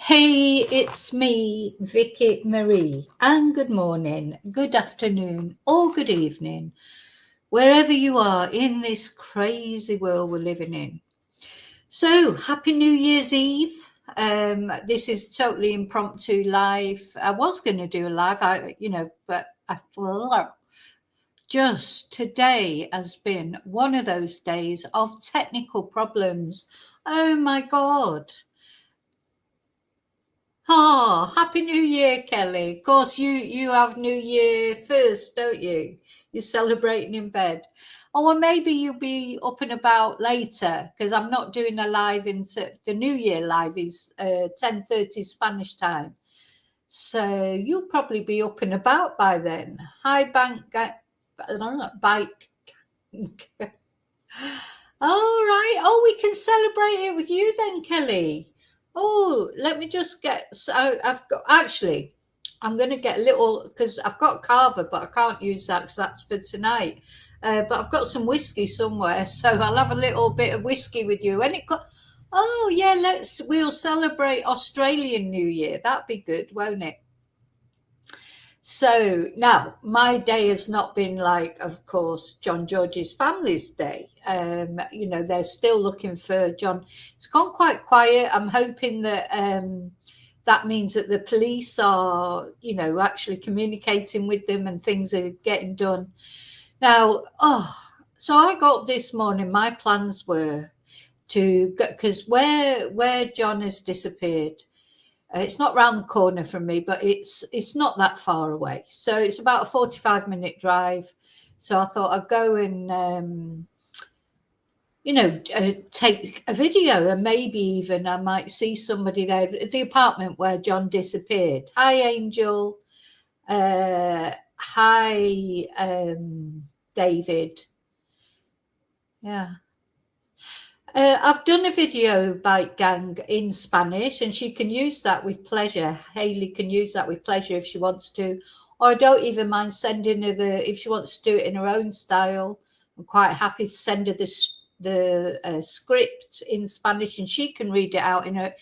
Hey, it's me, Vicky Marie, and good morning, good afternoon, or good evening, wherever you are in this crazy world we're living in. So, happy New Year's Eve. This is totally impromptu live. I was going to do a live, but just today has been one of those days of technical problems. Oh my God. Oh, happy New Year, Kelly. Of course, you have New Year first, don't you? You're celebrating in bed. Oh, well, maybe you'll be up and about later because I'm not doing a live into the New Year live is 10:30 Spanish time. So you'll probably be up and about by then. Hi, bike. All right. Oh, we can celebrate it with you then, Kelly. Oh, let me just get. So I've got actually. I'm going to get a little because I've got Carver, but I can't use that because that's for tonight. But I've got some whiskey somewhere, so I'll have a little bit of whiskey with you. Oh yeah, we'll celebrate Australian New Year. That'd be good, won't it? So now my day has not been like, of course, John George's family's day. They're still looking for John. It's gone quite quiet. I'm hoping that that means that the police are, actually communicating with them and things are getting done. Now, so I got up this morning. My plans were to go because where John has disappeared. It's not round the corner from me, but it's not that far away. So it's about a 45-minute drive. So I thought I'd go and take a video, and maybe even I might see somebody there at the apartment where John disappeared. Hi, Angel. Hi, David. Yeah. I've done a video, Bike Gang, in Spanish, and she can use that with pleasure. Hayley can use that with pleasure if she wants to, or I don't even mind sending her if she wants to do it in her own style. I'm quite happy to send her the script in Spanish, and she can read it out in her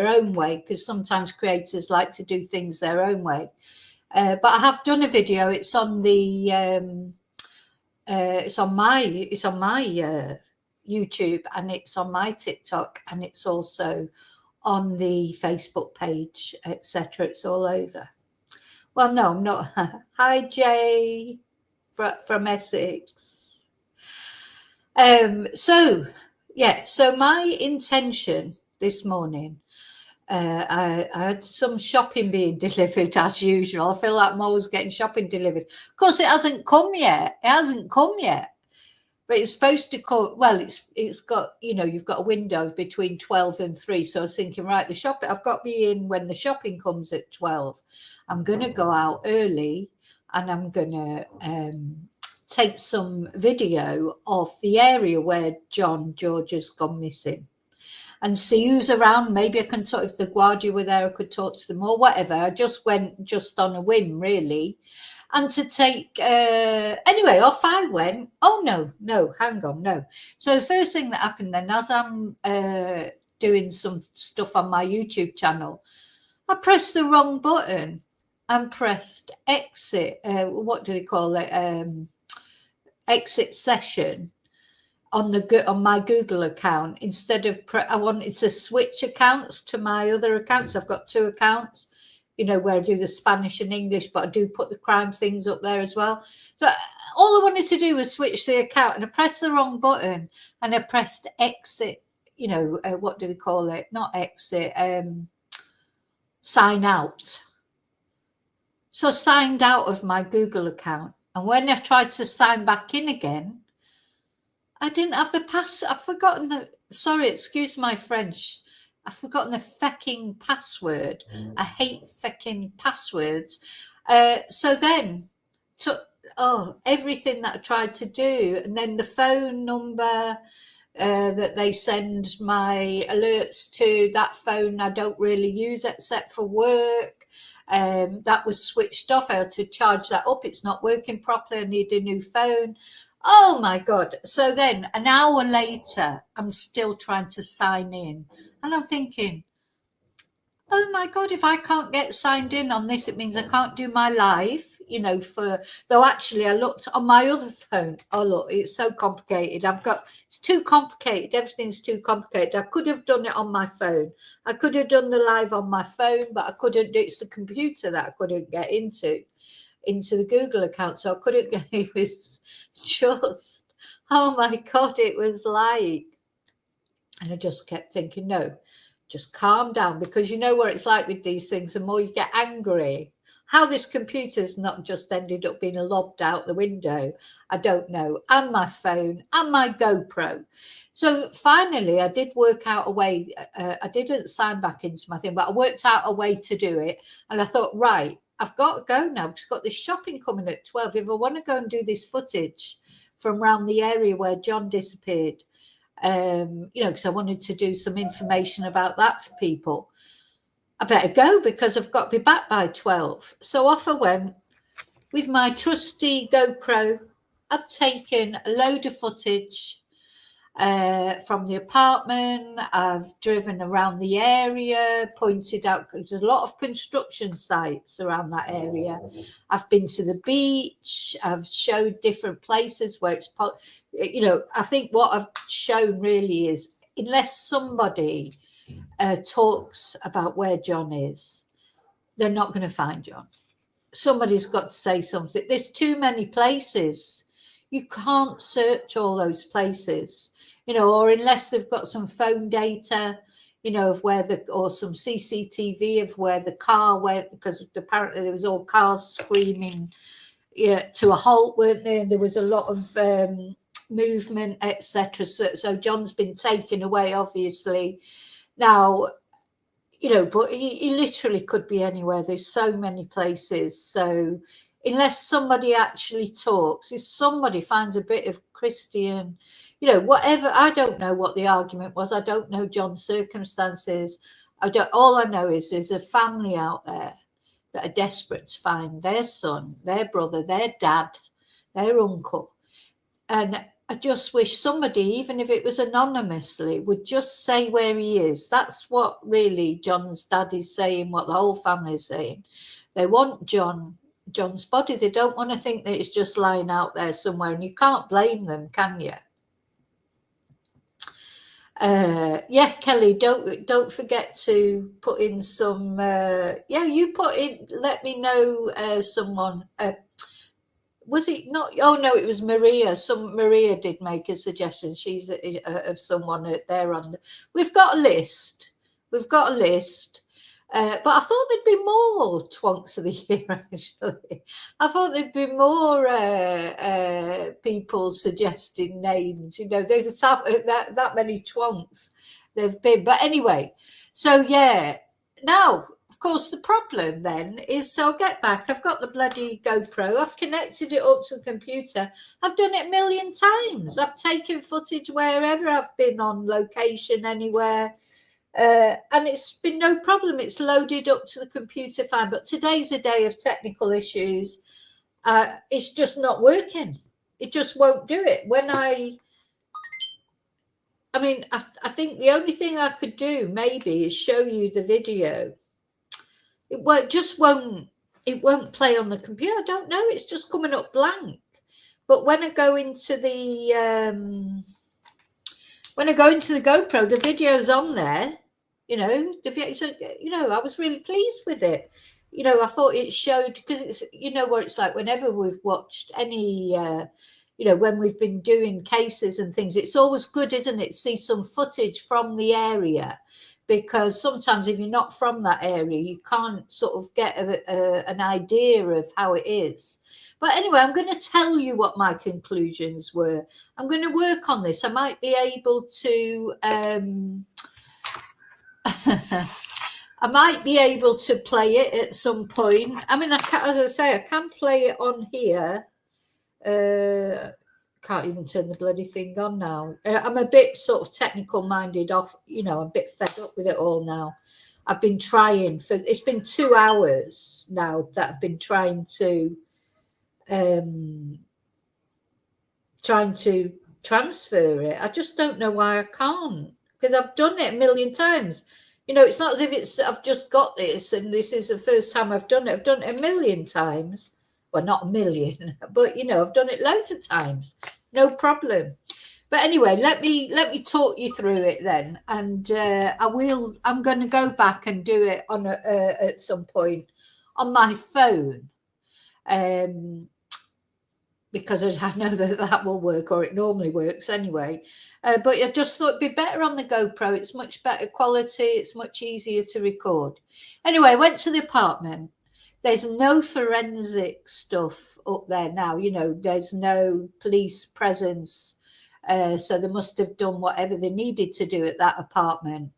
own way, because sometimes creators like to do things their own way. But I have done a video. It's on the it's on my YouTube, and it's on my TikTok, and it's also on the Facebook page, etc. It's all over. Well, no, I'm not. Hi, Jay from Essex. So my intention this morning. I had some shopping being delivered as usual. I feel like I'm always getting shopping delivered. Of course, it hasn't come yet. But it's supposed to come. Well, it's got, you've got a window between 12 and 3. So I was thinking, right, I've got to be in when the shopping comes at 12. I'm going to go out early, and I'm going to take some video of the area where John George has gone missing, and see who's around. Maybe I can talk, if the Guardia were there, I could talk to them or whatever. I just went just on a whim, really. And to take, anyway, off I went. Oh, no, hang on, no. So the first thing that happened then, as I'm doing some stuff on my YouTube channel, I pressed the wrong button and pressed exit. What do they call it? Exit session on my Google account, instead of I wanted to switch accounts to my other accounts. I've got 2 accounts, where I do the Spanish and English, but I do put the crime things up there as well. So all I wanted to do was switch the account, and I pressed the wrong button, and I pressed exit. What do they call it? Not exit. Sign out. So I signed out of my Google account, and when I tried to sign back in again, I didn't have the I've forgotten sorry, excuse my French. I've forgotten the fecking password. I hate fecking passwords. So then everything that I tried to do, and then the phone number that they send my alerts to, that phone I don't really use except for work. That was switched off. I had to charge that up. It's not working properly. I need a new phone. Oh my God. So then an hour later, I'm still trying to sign in, and I'm thinking, oh my God, if I can't get signed in on this, it means I can't do my live, though actually I looked on my other phone. Oh, look, it's so complicated. It's too complicated. Everything's too complicated. I could have done it on my phone. I could have done the live on my phone, but I couldn't do it's the computer that I couldn't get into the Google account. So I couldn't get, it was just, oh my God, it was like, and I just kept thinking, no, just calm down, because you know what it's like with these things. The more you get angry, how this computer's not just ended up being lobbed out the window, I don't know, and my phone and my GoPro. So finally, I did work out a way. I didn't sign back into my thing, but I worked out a way to do it. And I thought, right, I've got to go now, because I've got this shopping coming at 12. If I want to go and do this footage from around the area where John disappeared, because I wanted to do some information about that for people, I better go, because I've got to be back by 12. So off I went with my trusty GoPro. I've taken a load of footage from the apartment. I've driven around the area, pointed out, because there's a lot of construction sites around that area. I've been to the beach. I've showed different places where it's, I think what I've shown really is, unless somebody talks about where John is, they're not going to find John. Somebody's got to say something. There's too many places. You can't search all those places, or unless they've got some phone data, of where or some CCTV of where the car went, because apparently there was all cars screaming to a halt, weren't there? And there was a lot of movement, etc. So John's been taken away, obviously. Now, but he literally could be anywhere. There's so many places. So unless somebody actually talks, if somebody finds a bit of Christian, whatever, I don't know what the argument was. I don't know John's circumstances. All I know is there's a family out there that are desperate to find their son, their brother, their dad, their uncle. And I just wish somebody, even if it was anonymously, would just say where he is. That's what really John's dad is saying, what the whole family is saying. They want John's body. They don't want to think that it's just lying out there somewhere, and you can't blame them, can you? Kelly, don't forget to put in some. You put in. Let me know. Someone. Was it not? Oh no, it was Maria. Maria did make a suggestion. She's of someone there on. We've got a list. But I thought there'd be more twonks of the year. Actually, I thought there'd be more people suggesting names. There's that many twonks there've been. But anyway, so yeah. Now, of course, the problem then is, so I'll get back. I've got the bloody GoPro. I've connected it up to the computer. I've done it a million times. I've taken footage wherever I've been on location, anywhere. And it's been no problem. It's loaded up to the computer fine. But today's a day of technical issues. It's just not working. It just won't do it. I think the only thing I could do maybe is show you the video. It won't play on the computer. I don't know. It's just coming up blank. But when I go into the GoPro, the video's on there. I was really pleased with it. I thought it showed, because it's, what it's like whenever we've watched any, when we've been doing cases and things, it's always good, isn't it? See some footage from the area, because sometimes if you're not from that area, you can't sort of get an idea of how it is. But anyway, I'm going to tell you what my conclusions were. I'm going to work on this. I might be able to I might be able to play it at some point. I mean, as I can play it on here. Can't even turn the bloody thing on now. I'm a bit sort of technical minded off, I'm a bit fed up with it all now. I've been trying it's been 2 hours now that I've been trying to transfer it. I just don't know why I can't, because I've done it a million times. You know, it's not as if I've just got this and this is the first time I've done it. I've done it a million times. Well, not a million, but you know, I've done it loads of times. No problem. But anyway, let me talk you through it then, and I'm going to go back and do it on at some point on my phone, because I know that will work, or it normally works anyway. But I just thought it'd be better on the GoPro. It's much better quality. It's much easier to record. Anyway, I went to the apartment. There's no forensic stuff up there now. You know, there's no police presence. So they must have done whatever they needed to do at that apartment.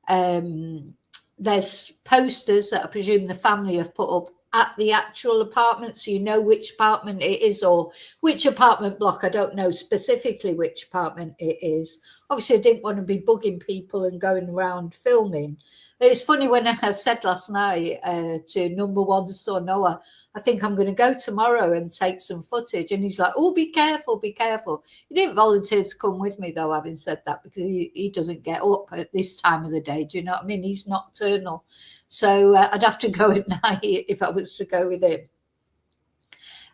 There's posters that I presume the family have put up at the actual apartment, so you know which apartment it is or which apartment block. I don't know specifically which apartment it is. Obviously, I didn't want to be bugging people and going around filming. It's funny when I said last night to number one son Noah, I think I'm going to go tomorrow and take some footage. And he's like, oh, be careful, be careful. He didn't volunteer to come with me, though, having said that, because he doesn't get up at this time of the day. Do you know what I mean? He's nocturnal. So I'd have to go at night if I was to go with him.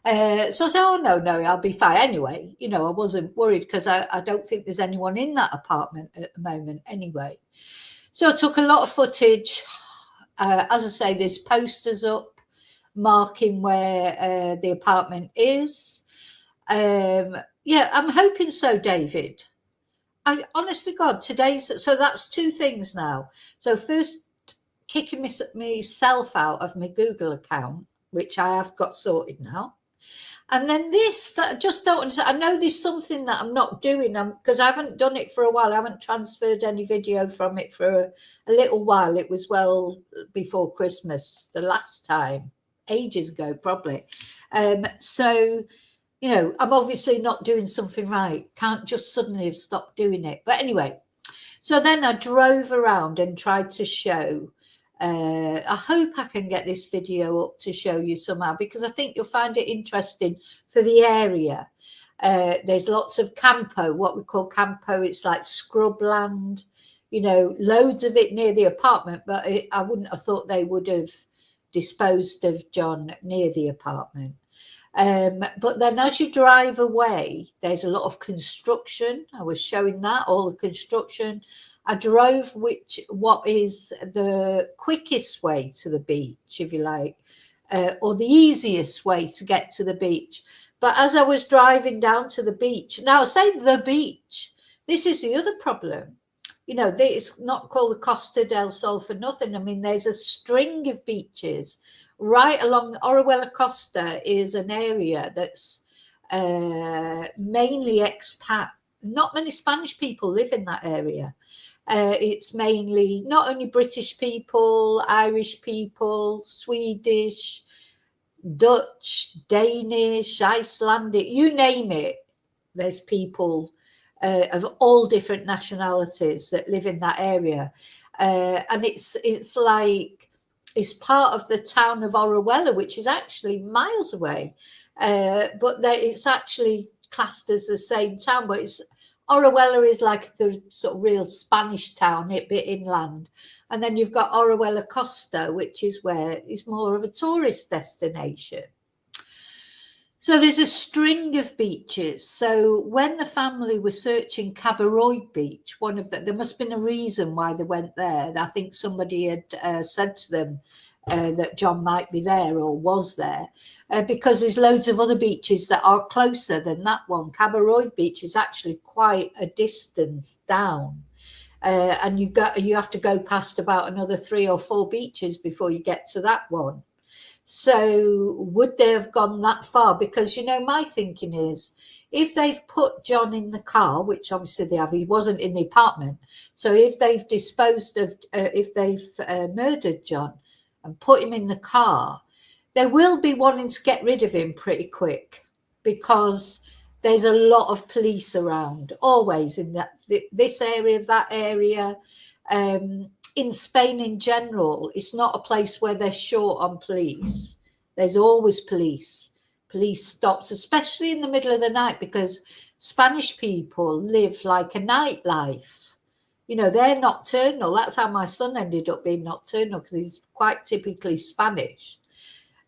So I said, oh, no, I'll be fine. Anyway, you know, I wasn't worried because I don't think there's anyone in that apartment at the moment anyway. So I took a lot of footage. As I say, there's posters up marking where the apartment is. Yeah, I'm hoping so, David. Honest to God, so that's two things now. So first, kicking myself out of my Google account, which I have got sorted now. And then this, that I just don't understand. I know there's something that I'm not doing because I haven't done it for a while. I haven't transferred any video from it for a little while. It was well before Christmas the last time, ages ago probably. So, you know, I'm obviously not doing something right. Can't just suddenly have stopped doing it. But anyway, so then I drove around and tried to show. I hope I can get this video up to show you somehow, because I think you'll find it interesting for the area. There's lots of campo, what we call campo. It's like scrubland, you know, loads of it near the apartment. But I wouldn't have thought they would have disposed of John near the apartment. But then as you drive away, there's a lot of construction. I was showing that, all the construction. I drove what is the quickest way to the beach, if you like, or the easiest way to get to the beach. But as I was driving down to the beach, now I say the beach, this is the other problem. You know, it's not called the Costa del Sol for nothing. I mean, there's a string of beaches right along Orihuela Costa. Is an area that's mainly expat. Not many Spanish people live in that area. It's mainly not only British people, Irish people, Swedish, Dutch, Danish, Icelandic, you name it. There's people of all different nationalities that live in that area. And it's like, it's part of the town of Orihuela, which is actually miles away. But it's actually classed as the same town, but Orihuela is like the sort of real Spanish town, a bit inland. And then you've got Orihuela Costa, which is where it's more of a tourist destination. So there's a string of beaches. So when the family was searching Cabaroy Beach, there must have been a reason why they went there. I think somebody had said to them that John might be there or was there, because there's loads of other beaches that are closer than that one. Cabaroy Beach is actually quite a distance down, and you have to go past about another 3 or 4 beaches before you get to that one. So would they have gone that far? Because, you know, my thinking is, if they've put John in the car, which obviously they have, he wasn't in the apartment. So if they've murdered John and put him in the car, they will be wanting to get rid of him pretty quick, because there's a lot of police around, always in this area, that area. In Spain in general, it's not a place where they're short on police. There's always police stops, especially in the middle of the night, because Spanish people live like a nightlife. You know, they're nocturnal. That's how my son ended up being nocturnal, because he's quite typically Spanish.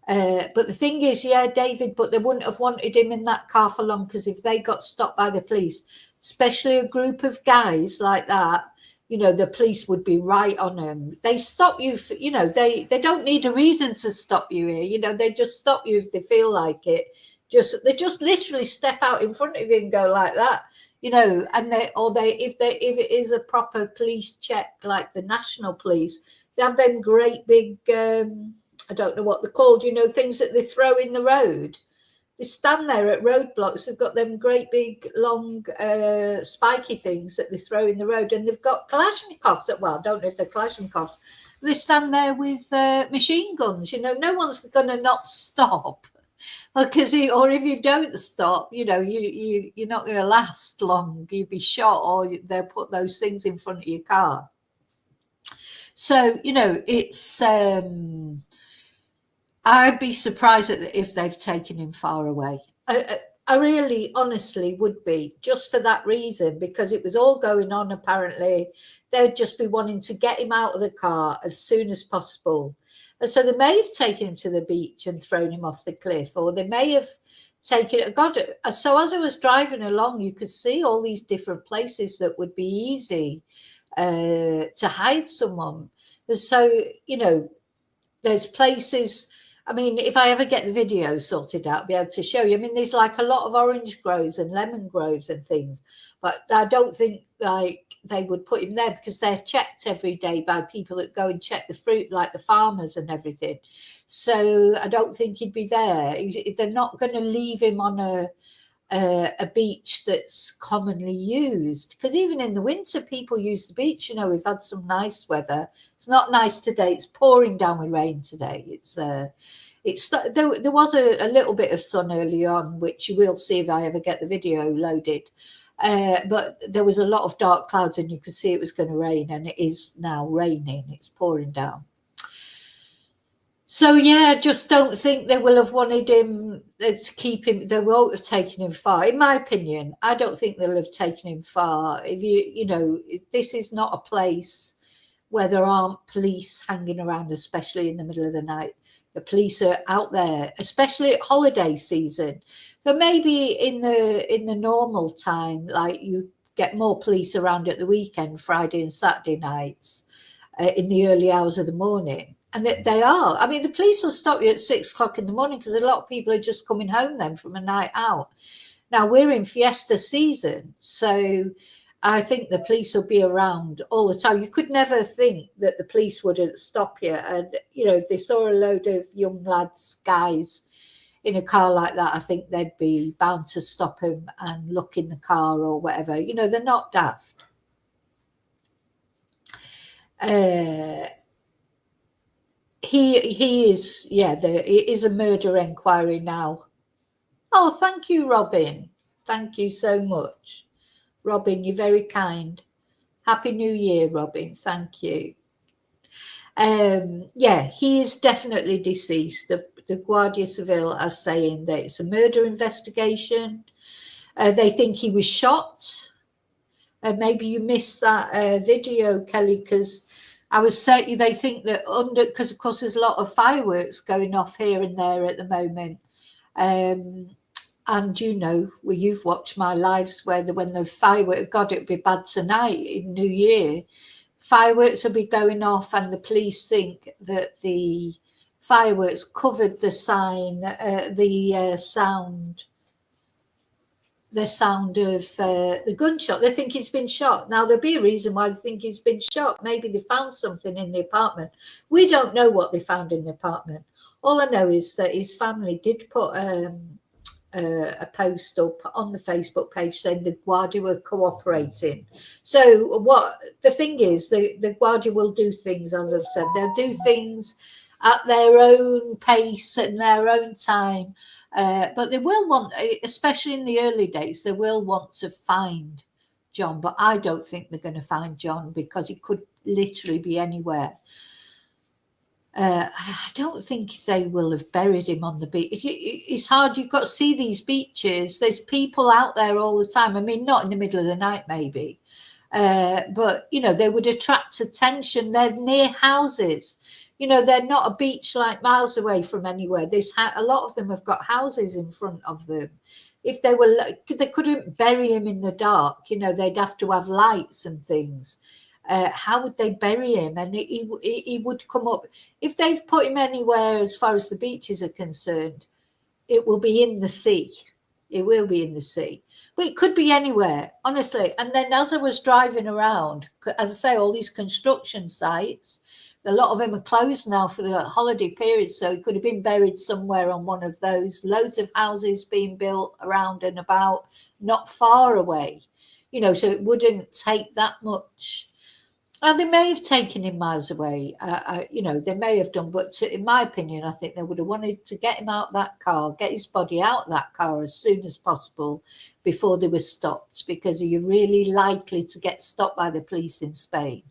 But the thing is, yeah, David, but they wouldn't have wanted him in that car for long, because if they got stopped by the police, especially a group of guys like that, you know, the police would be right on them. They stop you for, you know, they don't need a reason to stop you here. You know, they just stop you if they feel like it. They just literally step out in front of you and go like that, you know. And if it is a proper police check, like the national police, they have them great big I don't know what they're called, you know, things that they throw in the road. They stand there at roadblocks. They've got them great big long spiky things that they throw in the road, and they've got Kalashnikovs. Well, I don't know if they're Kalashnikovs. They stand there with machine guns. You know, no one's going to not stop, because or if you don't stop, you know, you're not going to last long. You'll be shot, or they'll put those things in front of your car. So, you know, it's I'd be surprised if they've taken him far away. I really, honestly would be, just for that reason, because it was all going on. Apparently, they'd just be wanting to get him out of the car as soon as possible. And so they may have taken him to the beach and thrown him off the cliff, or they may have taken it. God, so as I was driving along, you could see all these different places that would be easy to hide someone. So, you know, there's places. I mean, if I ever get the video sorted out, I'll be able to show you. I mean, there's like a lot of orange groves and lemon groves and things, but I don't think like they would put him there, because they're checked every day by people that go and check the fruit, like the farmers and everything. So I don't think he'd be there. They're not going to leave him on a beach that's commonly used, because even in the winter people use the beach. You know, we've had some nice weather. It's not nice today. It's pouring down with rain today. There was a little bit of sun early on, which you will see if I ever get the video loaded, but there was a lot of dark clouds and you could see it was going to rain, and it is now raining. It's pouring down. So, yeah, I just don't think they will have wanted him to keep him. They won't have taken him far. In my opinion, I don't think they'll have taken him far. You know, this is not a place where there aren't police hanging around, especially in the middle of the night. The police are out there, especially at holiday season. But maybe in the normal time, like you get more police around at the weekend, Friday and Saturday nights, in the early hours of the morning. And they are. I mean, the police will stop you at 6 o'clock in the morning, because a lot of people are just coming home then from a night out. Now, we're in fiesta season, so I think the police will be around all the time. You could never think that the police wouldn't stop you. And, you know, if they saw a load of young lads, guys, in a car like that, I think they'd be bound to stop him and look in the car or whatever. You know, they're not daft. He is, yeah, there is a murder inquiry now. Oh, thank you, Robin. Thank you so much. Robin, you're very kind. Happy New Year, Robin. Thank you. Yeah, he is definitely deceased. The Guardia Civil are saying that it's a murder investigation. They think he was shot. Maybe you missed that video, Kelly, because I was saying they think that because of course there's a lot of fireworks going off here and there at the moment. And you know, well, you've watched my lives where when the fireworks, God, it'd be bad tonight in New Year. Fireworks will be going off, and the police think that the fireworks covered the sign, the sound of the gunshot. They think he's been shot. Now, there'll be a reason why they think he's been shot. Maybe they found something in the apartment. We don't know what they found in the apartment. All I know is that his family did put a post up on the Facebook page saying the Guardia were cooperating. So what the thing is, the Guardia will do things, as I've said, they'll do things at their own pace and their own time. But they will want, especially in the early days, they will want to find John. But I don't think they're going to find John, because he could literally be anywhere. I don't think they will have buried him on the beach. It's hard. You've got to see these beaches. There's people out there all the time. I mean, not in the middle of the night, maybe. But, you know, they would attract attention. They're near houses. You know, they're not a beach like miles away from anywhere. A lot of them have got houses in front of them. If they were, they couldn't bury him in the dark. You know, they'd have to have lights and things. How would they bury him? And he would come up. If they've put him anywhere as far as the beaches are concerned, it will be in the sea. It will be in the sea. But it could be anywhere, honestly. And then as I was driving around, as I say, all these construction sites, a lot of them are closed now for the holiday period. So it could have been buried somewhere on one of those. Loads of houses being built around and about, not far away. You know, so it wouldn't take that much. Well, they may have taken him miles away. You know, they may have done, but in my opinion, I think they would have wanted to get him out of that car, get his body out of that car as soon as possible before they were stopped, because you're really likely to get stopped by the police in Spain.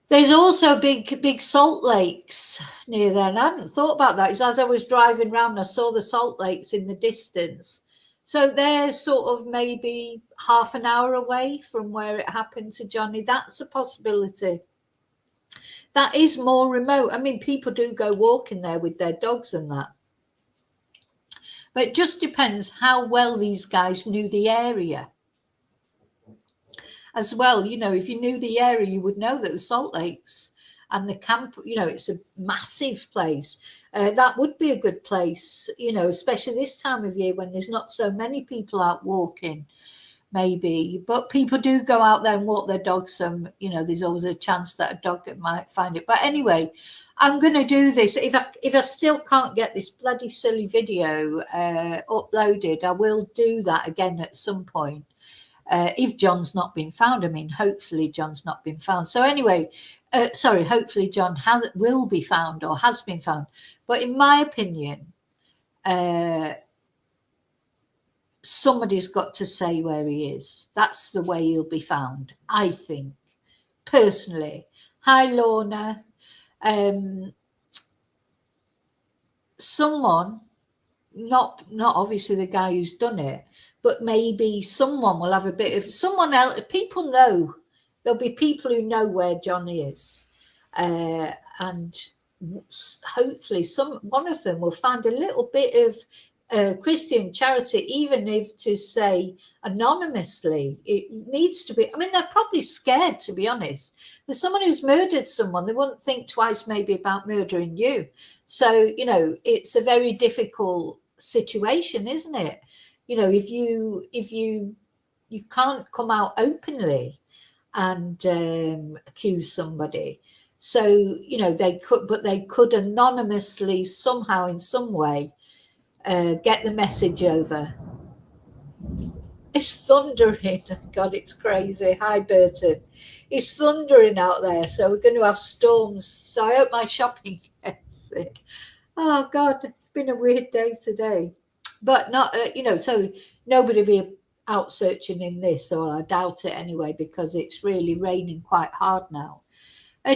There's also big salt lakes near there, and I hadn't thought about that. As I was driving around, I saw the salt lakes in the distance. So they're sort of maybe half an hour away from where it happened to Johnny. That's a possibility. That is more remote. I mean, people do go walking there with their dogs and that. But it just depends how well these guys knew the area. As well, you know, if you knew the area, you would know that the Salt Lakes and the camp, you know, it's a massive place. That would be a good place, you know, especially this time of year when there's not so many people out walking, maybe. But people do go out there and walk their dogs. So, you know, there's always a chance that a dog might find it. But anyway, I'm going to do this. If I still can't get this bloody silly video uploaded, I will do that again at some point. If John's not been found. I mean, hopefully John's not been found. So anyway, hopefully John will be found or has been found. But in my opinion, somebody's got to say where he is. That's the way he'll be found, I think, personally. Hi, Lorna. Someone, not obviously the guy who's done it, but maybe someone will have a bit of someone else. People know, there'll be people who know where John is, and hopefully one of them will find a little bit of Christian charity, even if to say anonymously. It needs to be. I mean, they're probably scared, to be honest. There's someone who's murdered someone, they wouldn't think twice maybe about murdering you. So, you know, it's a very difficult situation, isn't it? You know, if you can't come out openly and accuse somebody. So, you know, they could anonymously somehow in some way get the message over. It's thundering. God, it's crazy. Hi, Burton. It's thundering out there. So we're going to have storms. So I hope my shopping gets it. Oh, God, it's been a weird day today. But not, you know, so nobody be out searching in this, or I doubt it anyway, because it's really raining quite hard now.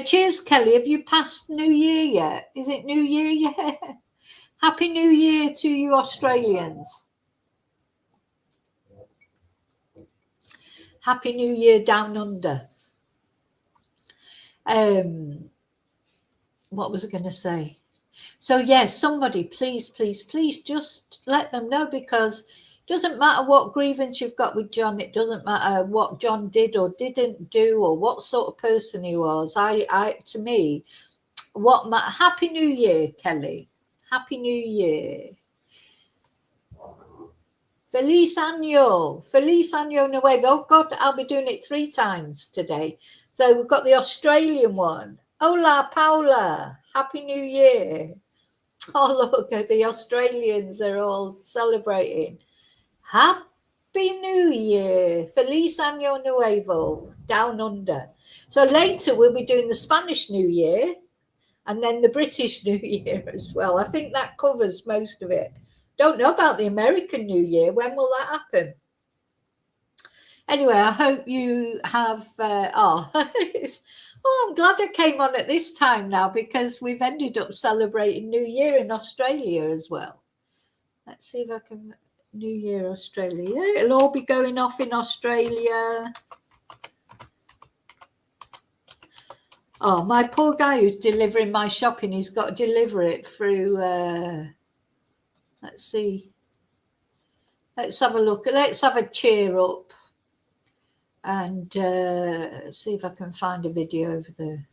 Cheers, Kelly. Have you passed New Year yet? Is it New Year yet? Happy New Year to you Australians. Happy New Year down under. What was I going to say? So, yes, somebody, please just let them know, because it doesn't matter what grievance you've got with John. It doesn't matter what John did or didn't do or what sort of person he was. To me, Happy New Year, Kelly. Happy New Year. Feliz Año Nuevo. Oh, God, I'll be doing it 3 times today. So we've got the Australian one. Hola, Paula. Happy New Year. Oh, look, the Australians are all celebrating. Happy New Year. Feliz Año Nuevo. Down under. So later we'll be doing the Spanish New Year and then the British New Year as well. I think that covers most of it. Don't know about the American New Year. When will that happen? Anyway, I hope you have... I'm glad I came on at this time now, because we've ended up celebrating New Year in Australia as well. Let's see if I can... New Year Australia. It'll all be going off in Australia. Oh, my poor guy who's delivering my shopping, he's got to deliver it through, let's see. Let's have a look. Let's have a cheer up and see if I can find a video over there.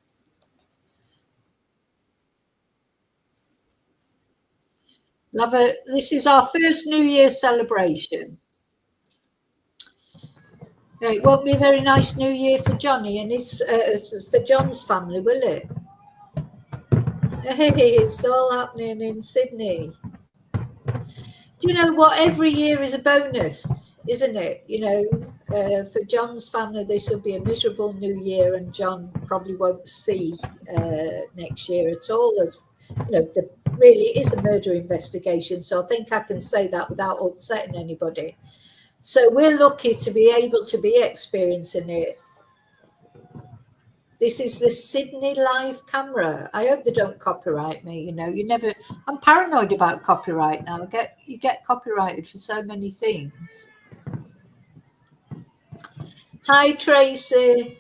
This is our first New Year celebration. It won't be a very nice New Year for Johnny and for John's family, will it? Hey, it's all happening in Sydney. Do you know what? Every year is a bonus, isn't it? For John's family, this will be a miserable New Year, and John probably won't see next year at all. As there really is a murder investigation, so I think I can say that without upsetting anybody. So we're lucky to be able to be experiencing it. This is the Sydney live camera. I hope they don't copyright me. You never. I'm paranoid about copyright now. You get copyrighted for so many things. Hi, Tracy.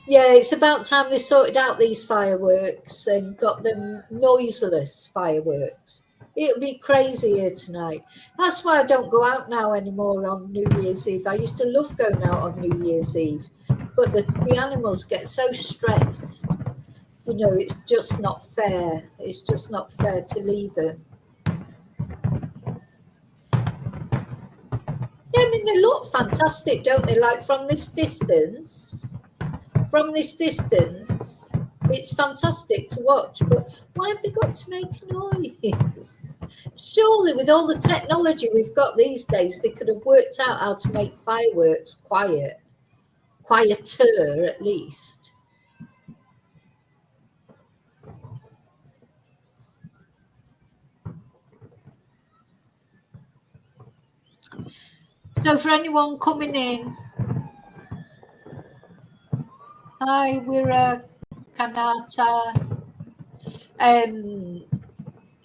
Yeah, it's about time they sorted out these fireworks and got them noiseless fireworks. It'll be crazy here tonight. That's why I don't go out now anymore on New Year's Eve. I used to love going out on New Year's Eve, but the animals get so stressed. It's just not fair. It's just not fair to leave them. Yeah, I mean, they look fantastic, don't they? Like from this distance, it's fantastic to watch. But why have they got to make noise? Surely, with all the technology we've got these days, they could have worked out how to make fireworks quieter at least. So for anyone coming in, hi, we're Kanata.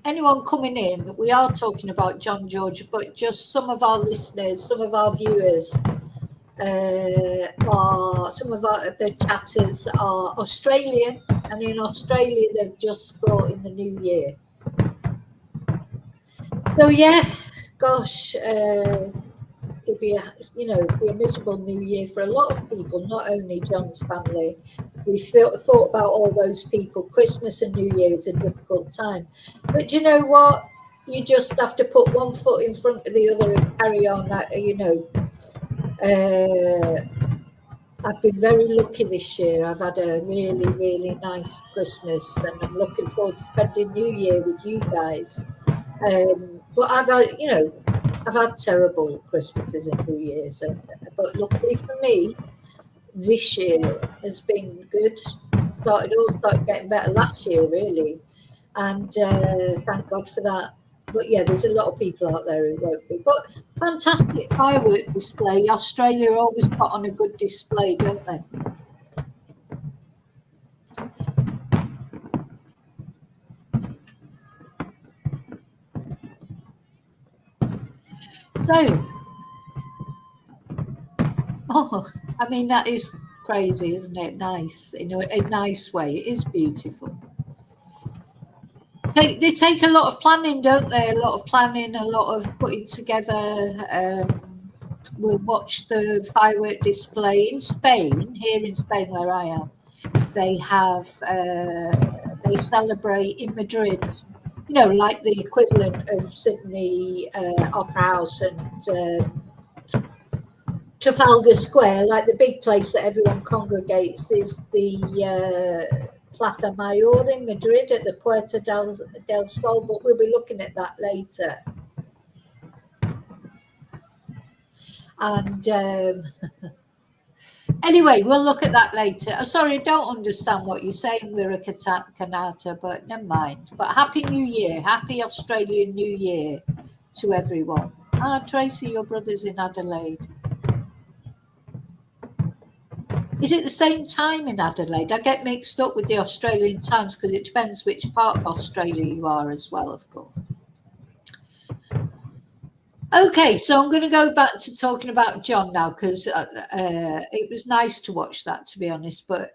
Anyone coming in, we are talking about John George, but just some of our listeners, some of our viewers, some of the chatters are Australian, and in Australia they've just brought in the new year. So yeah, gosh, it'd be a miserable new year for a lot of people, not only John's family. We thought about all those people. Christmas and New Year is a difficult time, but you know what? You just have to put one foot in front of the other and carry on. I've been very lucky this year. I've had a really, really nice Christmas, and I'm looking forward to spending New Year with you guys. But I've had terrible Christmases and New Years, but luckily for me, this year has been good. Started getting better last year, really, and thank God for that. But yeah, there's a lot of people out there who won't be. But fantastic firework display. Australia always put on a good display, don't they? So, I mean, that is crazy, isn't it? Nice, in a nice way. It is beautiful. They take a lot of planning, don't they? A lot of planning, a lot of putting together. We'll watch the firework display in Spain, here in Spain where I am. They celebrate in Madrid, like the equivalent of Sydney Opera House and Trafalgar Square, like the big place that everyone congregates, is the Plaza Mayor in Madrid at the Puerta del Sol, but we'll be looking at that later. And anyway, we'll look at that later. I'm sorry, I don't understand what you're saying, we're a Kanata, but never mind. But Happy New Year, Happy Australian New Year to everyone. Tracy, your brother's in Adelaide. Is it the same time in Adelaide? I get mixed up with the Australian times because it depends which part of Australia you are as well, of course. Okay, so I'm going to go back to talking about John now because it was nice to watch that, to be honest, but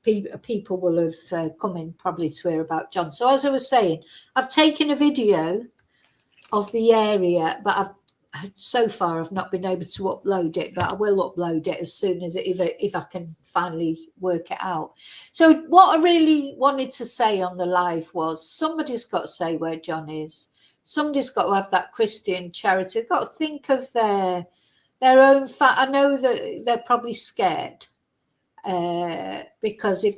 people will have come in probably to hear about John. So as I was saying, I've taken a video of the area, but so far I've not been able to upload it, but I will upload it as soon as if I can finally work it out. So what I really wanted to say on the live was, somebody's got to say where John is. Somebody's got to have that Christian charity. They've got to think of their own I know that they're probably scared, because if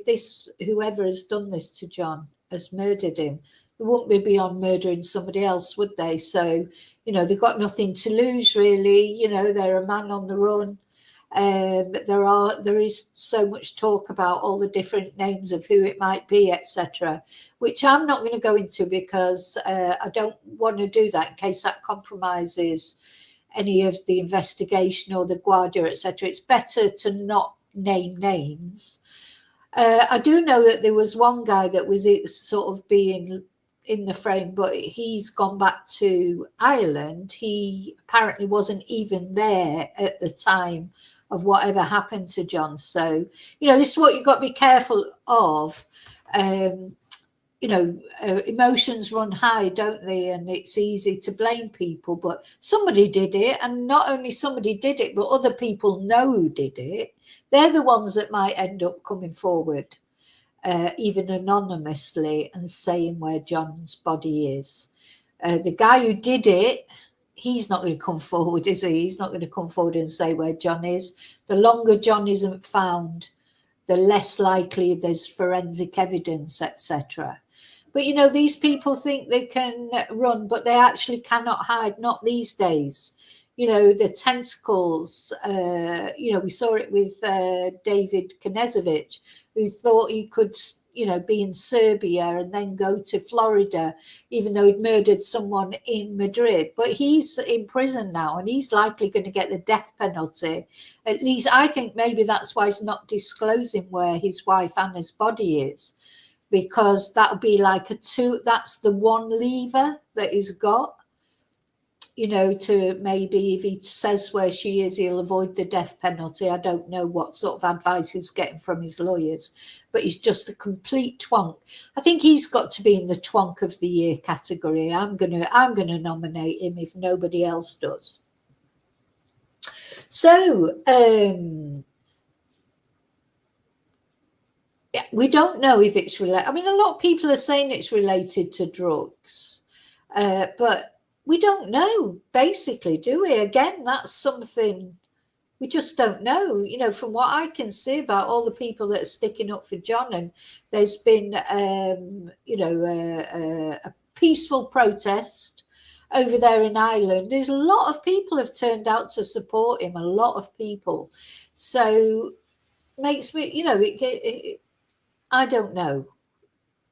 whoever has done this to John has murdered him, they wouldn't be beyond murdering somebody else, would they? So, they've got nothing to lose, really. They're a man on the run. There is so much talk about all the different names of who it might be, etc., which I'm not going to go into, because I don't want to do that in case that compromises any of the investigation or the Guardia, etc. It's better to not name names. I do know that there was one guy that was sort of being in the frame, but he's gone back to Ireland. He apparently wasn't even there at the time of whatever happened to John. So, this is what you've got to be careful of. Emotions run high, don't they? And it's easy to blame people, but somebody did it. And not only somebody did it, but other people know who did it. They're the ones that might end up coming forward, even anonymously, and saying where John's body is. The guy who did it, he's not going to come forward, is he? He's not going to come forward and say where John is. The longer John isn't found, the less likely there's forensic evidence, etc. But, these people think they can run, but they actually cannot hide, not these days. The tentacles, we saw it with David Knežević, who thought he could, be in Serbia and then go to Florida, even though he'd murdered someone in Madrid. But he's in prison now, and he's likely going to get the death penalty. At least I think maybe that's why he's not disclosing where his wife Anna's body is, because that'll be like that's the one lever that he's got. To maybe, if he says where she is, he'll avoid the death penalty. I don't know what sort of advice he's getting from his lawyers, but he's just a complete twonk. I think he's got to be in the twonk of the year category. I'm gonna nominate him if nobody else does. So we don't know if it's related. I mean, a lot of people are saying it's related to drugs, but we don't know, basically, do we? Again, that's something we just don't know. From what I can see about all the people that are sticking up for John, and there's been, a peaceful protest over there in Ireland. There's a lot of people have turned out to support him, a lot of people. So makes me, I don't know.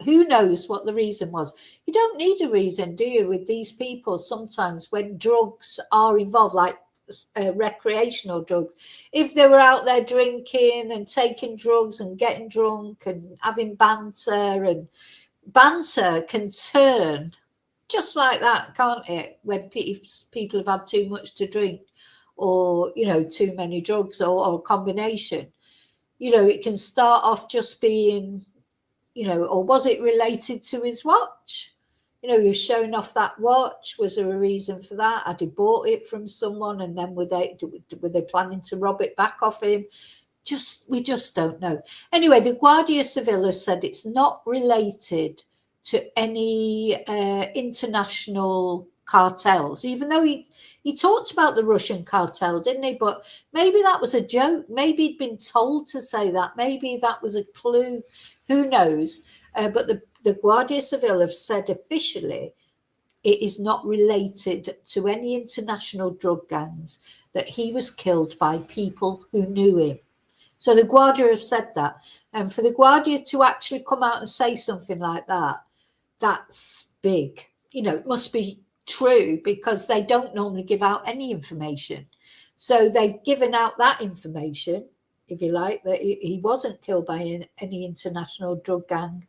Who knows what the reason was? You don't need a reason, do you, with these people sometimes when drugs are involved, like recreational drugs. If they were out there drinking and taking drugs and getting drunk and having banter, and banter can turn just like that, can't it? When people have had too much to drink, or, too many drugs, or a combination. It can start off just being, or was it related to his watch? He was showing off that watch. Was there a reason for that? Had he bought it from someone, and then were they planning to rob it back off him? We just don't know. Anyway, the Guardia Civil has said it's not related to any international cartels, even though he talked about the Russian cartel, didn't he? But maybe that was a joke. Maybe he'd been told to say that. Maybe that was a clue. Who knows? But the Guardia Civil have said officially it is not related to any international drug gangs, that he was killed by people who knew him. So the Guardia have said that. And for the Guardia to actually come out and say something like that, that's big. It must be true, because they don't normally give out any information. So they've given out that information, if you like, that he wasn't killed by any international drug gang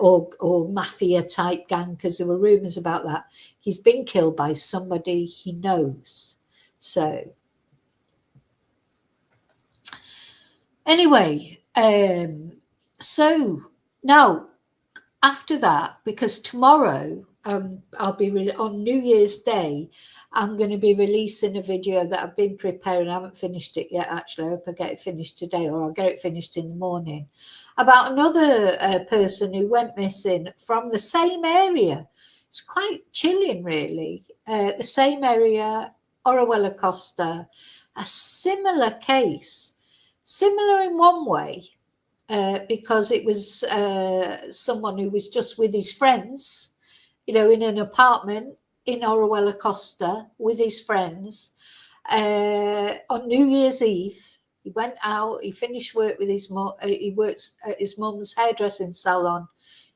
or mafia type gang, because there were rumours about that. He's been killed by somebody he knows. So anyway, So now, after that, because tomorrow I'll be on New Year's Day, I'm going to be releasing a video that I've been preparing. I haven't finished it yet, actually. I hope I get it finished today, or I'll get it finished in the morning, about another person who went missing from the same area. It's quite chilling, really. The same area, Orwell Costa, a similar case, similar in one way, because it was someone who was just with his friends, in an apartment in Orwell Costa with his friends on New Year's Eve. He went out, he finished work with his mum, he works at his mum's hairdressing salon.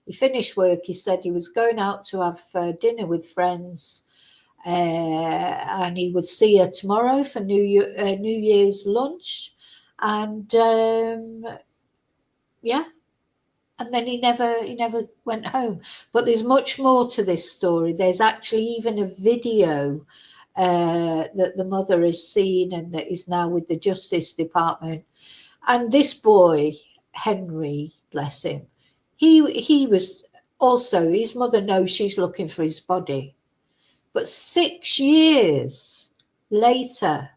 He finished work, he said he was going out to have dinner with friends, and he would see her tomorrow for New Year's lunch. And yeah, and then he never went home. But there's much more to this story. There's actually even a video that the mother has seen, and that is now with the Justice Department. And this boy, Henry, bless him, he was also, his mother knows she's looking for his body. But 6 years later,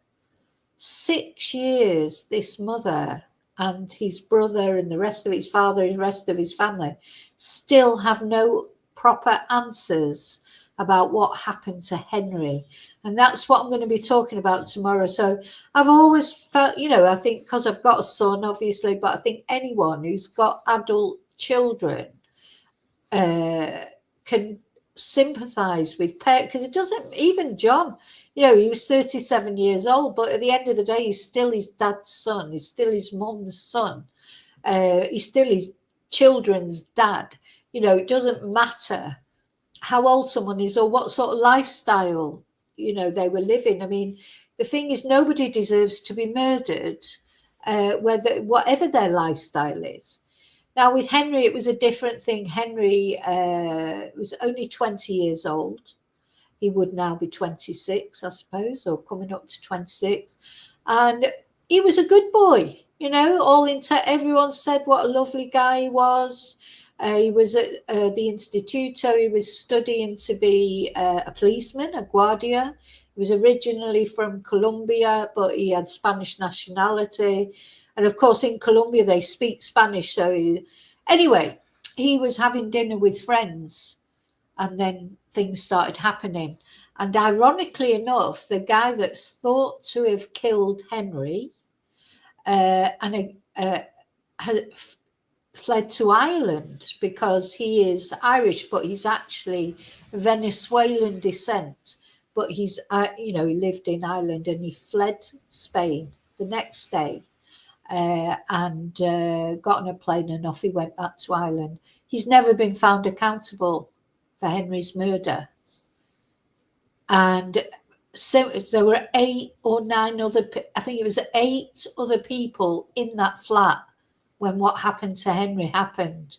6 years, this mother and his brother and the rest of his father, the rest of his family, still have no proper answers about what happened to Henry. And that's what I'm going to be talking about tomorrow. So I've always felt, I think, because I've got a son, obviously, but I think anyone who's got adult children can sympathize with parents, because it doesn't, even John, he was 37 years old, but at the end of the day, he's still his dad's son, he's still his mum's son, he's still his children's dad. It doesn't matter how old someone is or what sort of lifestyle they were living. I mean, the thing is, nobody deserves to be murdered, whatever their lifestyle is. Now, with Henry, it was a different thing. Henry was only 20 years old. He would now be 26, I suppose, or coming up to 26. And he was a good boy, everyone said what a lovely guy he was. He was at the Instituto. He was studying to be a policeman, a guardia. He was originally from Colombia, but he had Spanish nationality. And of course, in Colombia, they speak Spanish. So anyway, he was having dinner with friends, and then things started happening. And ironically enough, the guy that's thought to have killed Henry fled to Ireland, because he is Irish, but he's actually Venezuelan descent. But he's, he lived in Ireland, and he fled Spain the next day. And got on a plane, and off he went back to Ireland. He's never been found accountable for Henry's murder. And so there were 8 or 9 other, I think it was 8 other people in that flat when what happened to Henry happened.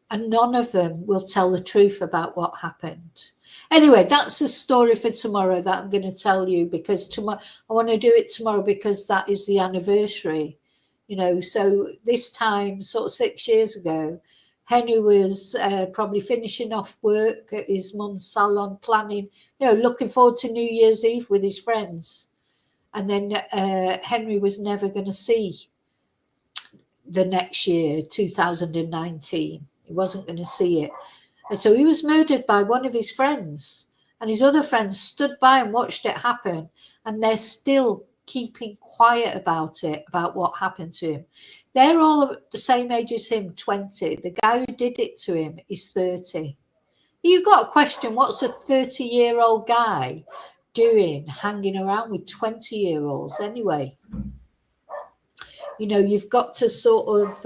And none of them will tell the truth about what happened. Anyway, that's the story for tomorrow that I'm going to tell you, because tomorrow I want to do it tomorrow, because that is the anniversary. So this time, sort of 6 years ago, Henry was probably finishing off work at his mum's salon, planning, looking forward to New Year's Eve with his friends. And then Henry was never going to see the next year, 2019. He wasn't going to see it. And so he was murdered by one of his friends, and his other friends stood by and watched it happen. And they're still keeping quiet about it, about what happened to him. They're all the same age as him, 20. The guy who did it to him is 30. You've got to question, what's a 30-year-old guy doing hanging around with 20-year-olds anyway? You've got to sort of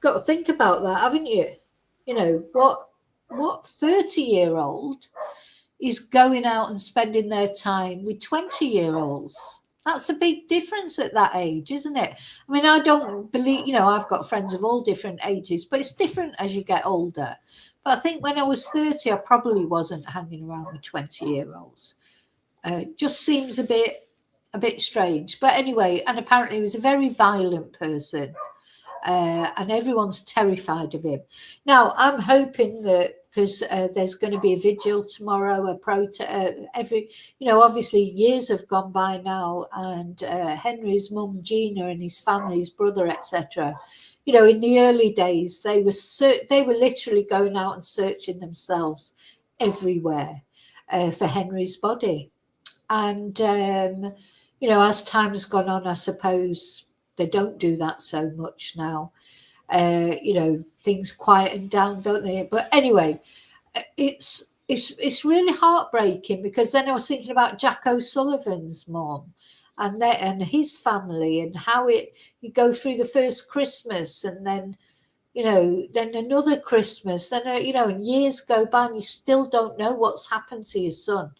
got to think about that, haven't you? What 30-year-old is going out and spending their time with 20-year-olds? That's a big difference at that age, isn't it? I mean, I don't believe, I've got friends of all different ages, but it's different as you get older. But I think when I was 30, I probably wasn't hanging around with 20-year-olds. Just seems a bit strange. But anyway, and apparently he was a very violent person. and everyone's terrified of him. Now, I'm hoping that because there's going to be a vigil tomorrow, a protest. Obviously years have gone by now, and Henry's mum Gina and his family, his brother, etc. In the early days, they were literally going out and searching themselves everywhere for Henry's body. And as time has gone on, I suppose they don't do that so much now. Things quieten down, don't they? But anyway, it's really heartbreaking, because then I was thinking about Jack O'Sullivan's mom and his family, and how you go through the first Christmas, and then then another Christmas, then and years go by, and you still don't know what's happened to your son.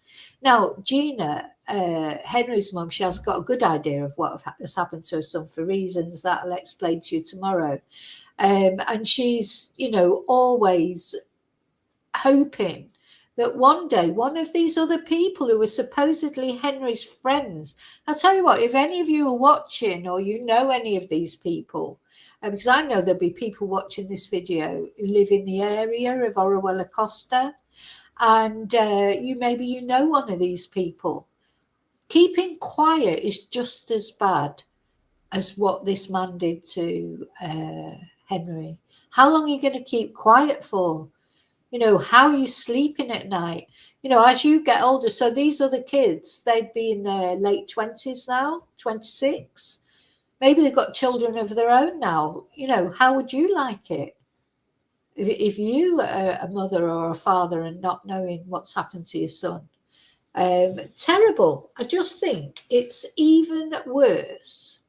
Now, Gina, Henry's mum, she has got a good idea of what has happened to her son, for reasons that I'll explain to you tomorrow. And she's, always hoping that one day one of these other people who were supposedly Henry's friends, I'll tell you what, if any of you are watching, or you know any of these people, because I know there'll be people watching this video who live in the area of Orwell Costa, and maybe you know one of these people. Keeping quiet is just as bad as what this man did to Henry. How long are you going to keep quiet for? How are you sleeping at night? As you get older, so these other kids, they'd be in their late 20s now, 26. Maybe they've got children of their own now. How would you like it if you are a mother or a father and not knowing what's happened to your son? Terrible. I just think it's even worse.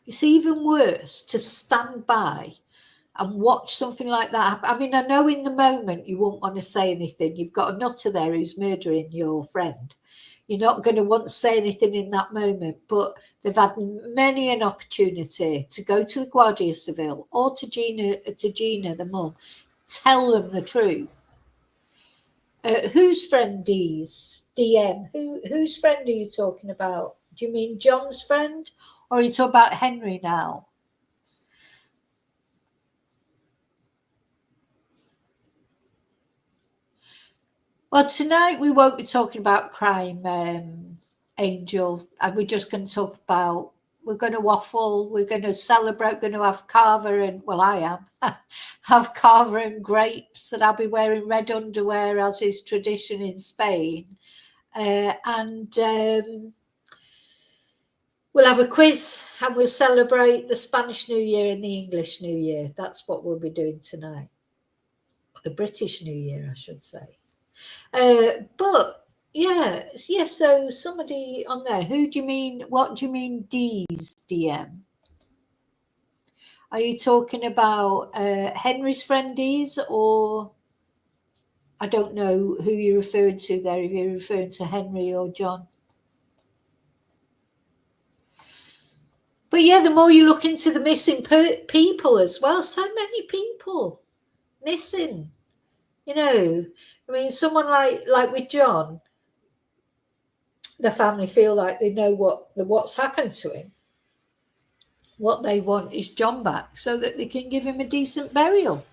It's even worse to stand by and watch something like that. I mean, I know in the moment you won't want to say anything. You've got a nutter there who's murdering your friend. You're not going to want to say anything in that moment, but they've had many an opportunity to go to the Guardia Civil or to Gina, the mum, tell them the truth. Whose friend is DM? Whose friend are you talking about? Do you mean John's friend, or are you talking about Henry now? Well, tonight we won't be talking about crime, Angel, and we're just going to talk about, we're going to waffle, we're going to celebrate, we're going to have Carver and, well, I am, have Carver and grapes, and I'll be wearing red underwear as is tradition in Spain. And we'll have a quiz, and we'll celebrate the Spanish New Year and the English New Year. That's what we'll be doing tonight. The British New Year, I should say. But yeah, so somebody on there, what do you mean D's DM? Are you talking about Henry's friend D's, or I don't know who you're referring to there, if you're referring to Henry or John? But yeah, the more you look into the missing people as well, so many people missing. I mean, someone like with John, the family feel like they know what's happened to him. What they want is John back so that they can give him a decent burial.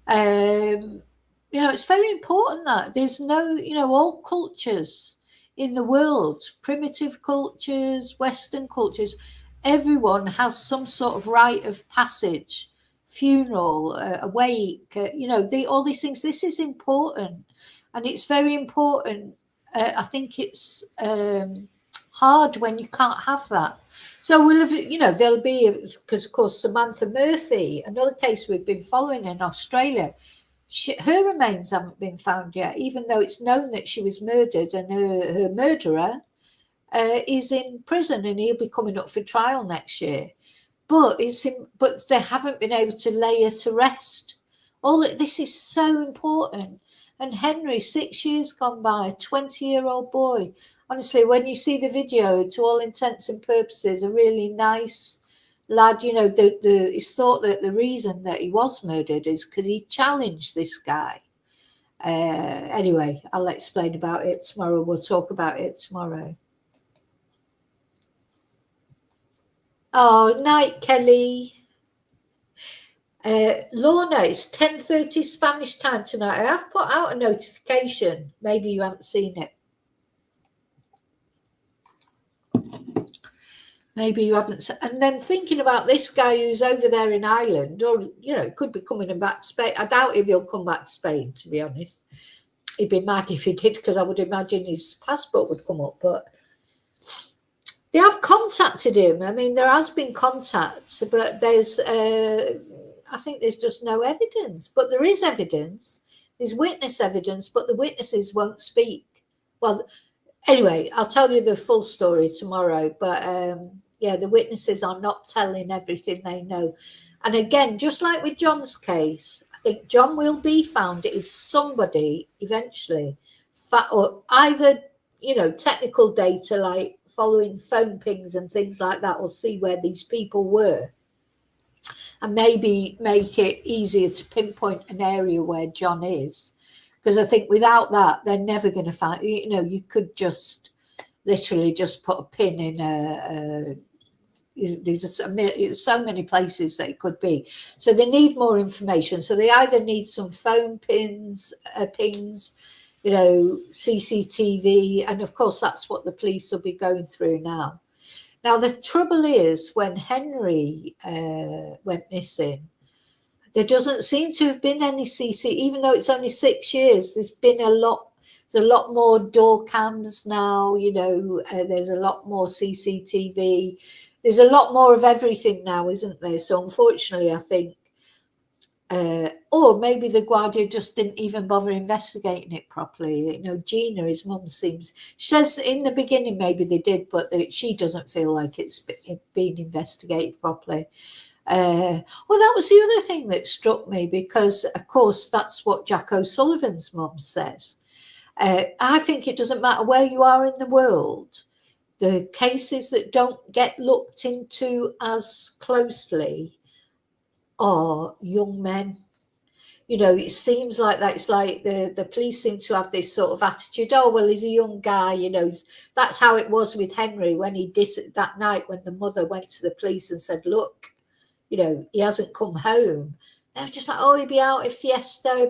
It's very important that there's no, all cultures in the world, primitive cultures, Western cultures, everyone has some sort of rite of passage, funeral, a wake, all these things. This is important, and it's very important. I think it's hard when you can't have that. So we'll have, there'll be, because of course Samantha Murphy, another case we've been following in Australia, her remains haven't been found yet, even though it's known that she was murdered, and her murderer is in prison, and he'll be coming up for trial next year. But they haven't been able to lay her to rest. All this is so important. And Henry, 6 years gone by, a 20-year-old boy. Honestly, when you see the video, to all intents and purposes, a really nice lad. It's thought that the reason that he was murdered is because he challenged this guy. Anyway, I'll explain about it tomorrow. We'll talk about it tomorrow. Oh, night, Kelly. Lorna, it's 10:30 Spanish time tonight. I have put out a notification. Maybe you haven't seen it. Maybe you haven't. And then thinking about this guy who's over there in Ireland, or, could be coming back to Spain. I doubt if he'll come back to Spain, to be honest. He'd be mad if he did, because I would imagine his passport would come up. But they have contacted him. I mean, there has been contacts, but there's, I think there's just no evidence. But there is evidence. There's witness evidence, but the witnesses won't speak. Well, anyway, I'll tell you the full story tomorrow. But the witnesses are not telling everything they know. And again, just like with John's case, I think John will be found if somebody eventually, or either, technical data like following phone pings and things like that, will see where these people were, and maybe make it easier to pinpoint an area where John is. Because I think without that, they're never going to find, you could just literally just put a pin in there's so many places that it could be. So they need more information. So they either need some phone pings, CCTV, and of course that's what the police will be going through now. Now the trouble is, when Henry went missing, there doesn't seem to have been any even though it's only 6 years. There's been a lot more door cams now. There's a lot more CCTV. There's a lot more of everything now, isn't there? So unfortunately, I think, or maybe the Guardia just didn't even bother investigating it properly. Gina, his mum, she says in the beginning maybe they did, but she doesn't feel like it's been investigated properly. Well, that was the other thing that struck me, because of course that's what Jack O'Sullivan's mum says. I think it doesn't matter where you are in the world, the cases that don't get looked into as closely are young men. It seems like that. It's like the police seem to have this sort of attitude. Oh, well, he's a young guy. That's how it was with Henry when he did it that night, when the mother went to the police and said, look, he hasn't come home. They were just like, oh, he'd be out at fiesta, he'd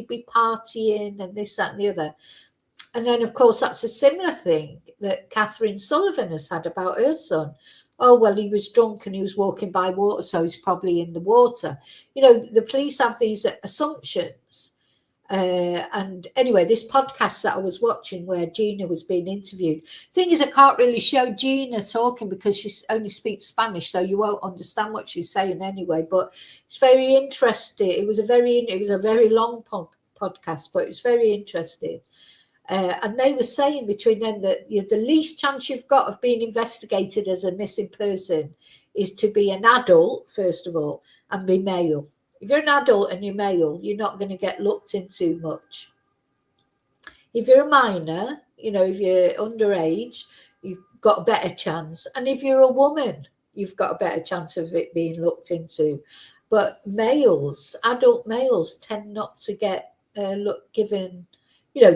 be partying and this, that and the other. And then, of course, that's a similar thing that Catherine Sullivan has had about her son. Oh, well, he was drunk and he was walking by water, so he's probably in the water. The police have these assumptions. And anyway, this podcast that I was watching where Gina was being interviewed, thing is, I can't really show Gina talking because she only speaks Spanish, so you won't understand what she's saying anyway. But it's very interesting. It was a very long podcast, but it was very interesting. And they were saying between them that the least chance you've got of being investigated as a missing person is to be an adult, first of all, and be male. If you're an adult and you're male, you're not going to get looked into much. If you're a minor, if you're underage, you've got a better chance. And if you're a woman, you've got a better chance of it being looked into. But adult males tend not to get given,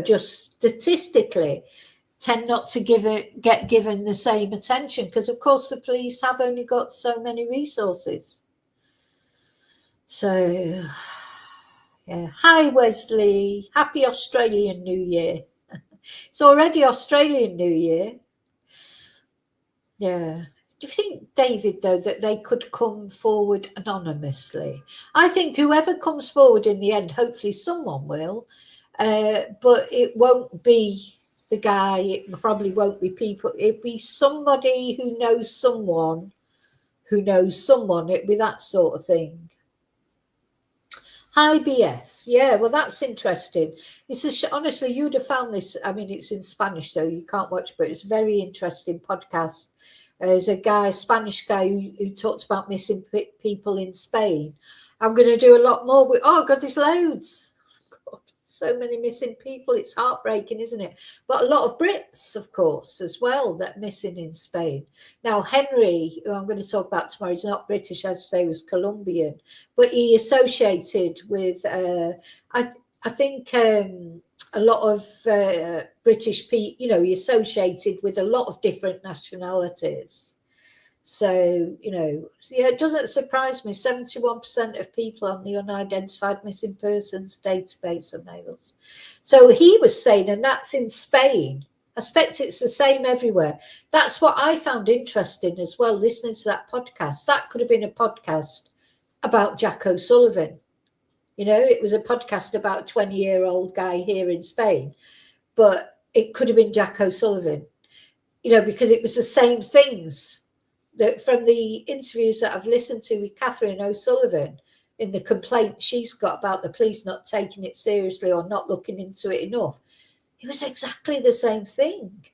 just statistically, tend not to get given the same attention, because of course the police have only got so many resources. So yeah, hi Wesley, happy Australian New Year. It's already Australian New Year. Yeah. Do you think, David, though, that they could come forward anonymously? I think whoever comes forward in the end, hopefully someone will, but it won't be the guy. It probably won't be people. It'd be somebody who knows someone who knows someone. It'd be that sort of thing. Hi BF. Yeah, well, that's interesting. Honestly, you'd have found this. I mean, it's in Spanish, so you can't watch, but it's a very interesting podcast. There's a Spanish guy who talks about missing people in Spain. I'm going to do a lot more with, oh God, there's loads. God, so many missing people. It's heartbreaking, isn't it? But a lot of Brits, of course, as well, that are missing in Spain. Now, Henry, who I'm going to talk about tomorrow, he's not British, as I say, he was Colombian, but he associated with, I think, a lot of British people, he associated with a lot of different nationalities. So, yeah, it doesn't surprise me. 71% of people on the unidentified missing persons database are males. So he was saying, and that's in Spain. I expect it's the same everywhere. That's what I found interesting as well, listening to that podcast. That could have been a podcast about Jack O'Sullivan. It was a podcast about a 20-year-old guy here in Spain, but it could have been Jack O'Sullivan, because it was the same things. That from the interviews that I've listened to with Catherine O'Sullivan in the complaint she's got about the police not taking it seriously or not looking into it enough, it was exactly the same thing.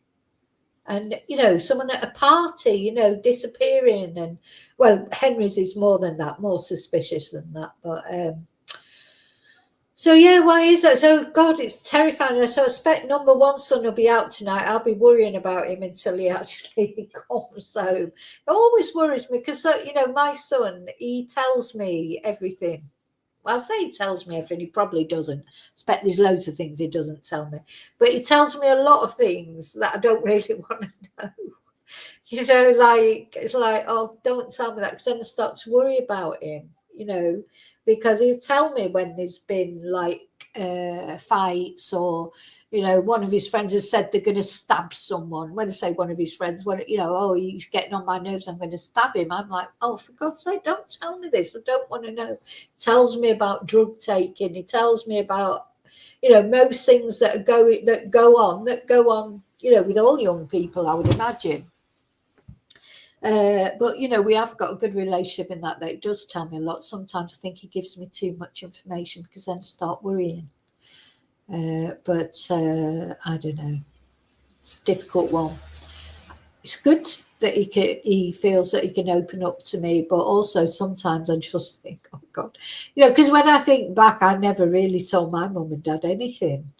And, someone at a party, disappearing. And, well, Henry's is more than that, more suspicious than that. But, so, yeah, why is that? So, God, it's terrifying. So I expect number one son will be out tonight. I'll be worrying about him until he actually comes home. It always worries me because, my son, he tells me everything. Well, I say he tells me everything. He probably doesn't. I expect there's loads of things he doesn't tell me. But he tells me a lot of things that I don't really want to know. It's like, oh, don't tell me that, because then I start to worry about him. Because he'll tell me when there's been like fights, or one of his friends has said they're going to stab someone. When I say one of his friends, oh, he's getting on my nerves, I'm going to stab him. I'm like, oh, for God's sake, don't tell me this. I don't want to know. He tells me about drug taking. He tells me about most things that go on with all young people, I would imagine. But we have got a good relationship in that it does tell me a lot. Sometimes I think he gives me too much information, because then I start worrying. But I don't know. It's a difficult one. It's good that he feels that he can open up to me, but also sometimes I just think, oh God, because when I think back, I never really told my mum and dad anything.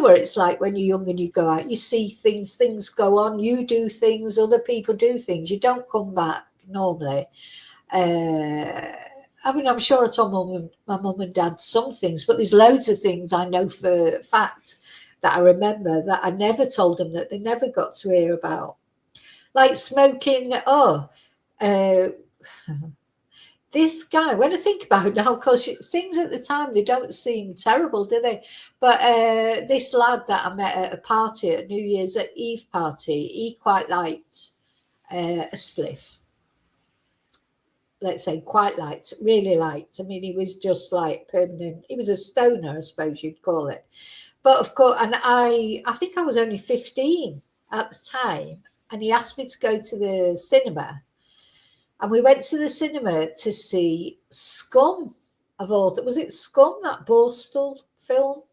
Where it's like when you're young and you go out, you see things go on, you do things, other people do things. You don't come back normally. I'm sure I told my mum and dad some things, but there's loads of things I know for a fact that I remember that I never told them, that they never got to hear about. Like smoking, this guy, when I think about it now, because things at the time, they don't seem terrible, do they? But this lad that I met at a party, at New Year's Eve party, he quite liked a spliff. Let's say quite liked, really liked. I mean, he was just like permanent. He was a stoner, I suppose you'd call it. But of course, and I think I was only 15 at the time, and he asked me to go to the cinema. And we went to the cinema to see Scum, of all. Was it Scum, that Borstal film?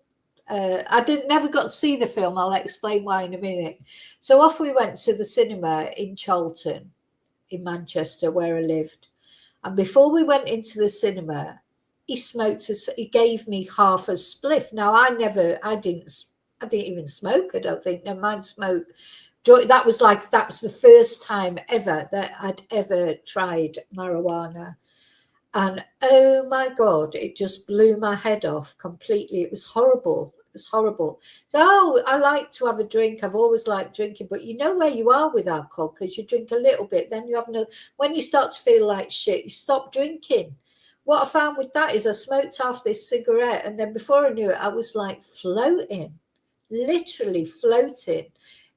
I never got to see the film. I'll explain why in a minute. So off we went to the cinema in Charlton, in Manchester, where I lived. And before we went into the cinema, he gave me half a spliff. Now I didn't even smoke. I don't think. Never mind smoke. That was the first time ever that I'd ever tried marijuana. And oh my God, it just blew my head off completely. It was horrible. It was horrible. So I like to have a drink. I've always liked drinking, but you know where you are with alcohol, because you drink a little bit, then you have when you start to feel like shit, you stop drinking. What I found with that is I smoked half this cigarette, and then before I knew it, I was like floating, literally floating.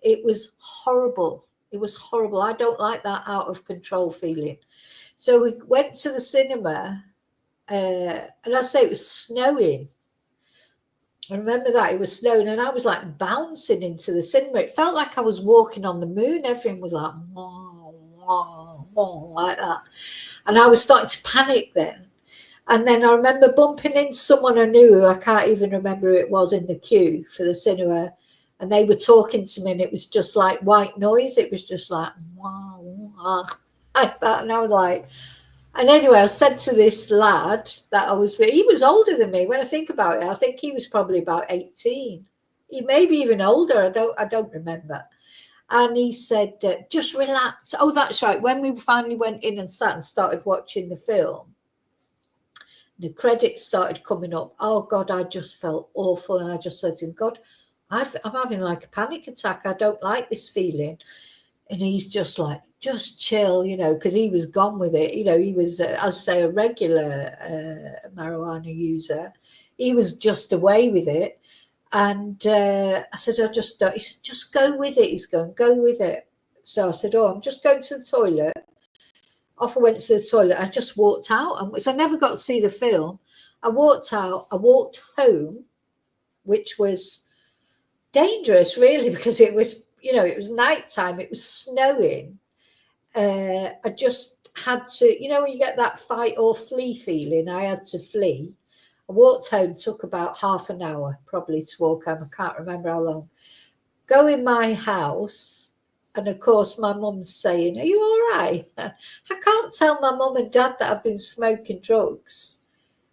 It was horrible. It was horrible. I don't like that out of control feeling. So we went to the cinema, and I say it was snowing. I remember that it was snowing, and I was like bouncing into the cinema. It felt like I was walking on the moon. Everything was like, wah, wah, wah, like that. And I was starting to panic then. And then I remember bumping into someone I knew, I can't even remember who it was, in the queue for the cinema. And they were talking to me, and it was just like white noise. It was just like, wah, wah, like that. And I was like, and anyway, I said to this lad that I was with, he was older than me. When I think about it, I think he was probably about 18. He may be even older. I don't remember. And he said, just relax. Oh, that's right. When we finally went in and sat and started watching the film, the credits started coming up. Oh, God, I just felt awful. And I just said to him, God, I'm having like a panic attack. I don't like this feeling. And he's just like, just chill, you know, because he was gone with it. You know, he was, as I say, a regular marijuana user. He was just away with it. And I said, I just don't. He said, just go with it. He's going, go with it. So I said, oh, I'm just going to the toilet. Off I went to the toilet. I just walked out, and so I never got to see the film. I walked out. I walked home, which was dangerous, really, because it was, you know, it was nighttime. It was snowing. I just had to, you know, when you get that fight or flee feeling, I had to flee. I walked home, took about half an hour probably to walk home. I can't remember how long. Go in my house, and of course my mum's saying, are you all right? I can't tell my mum and dad that I've been smoking drugs.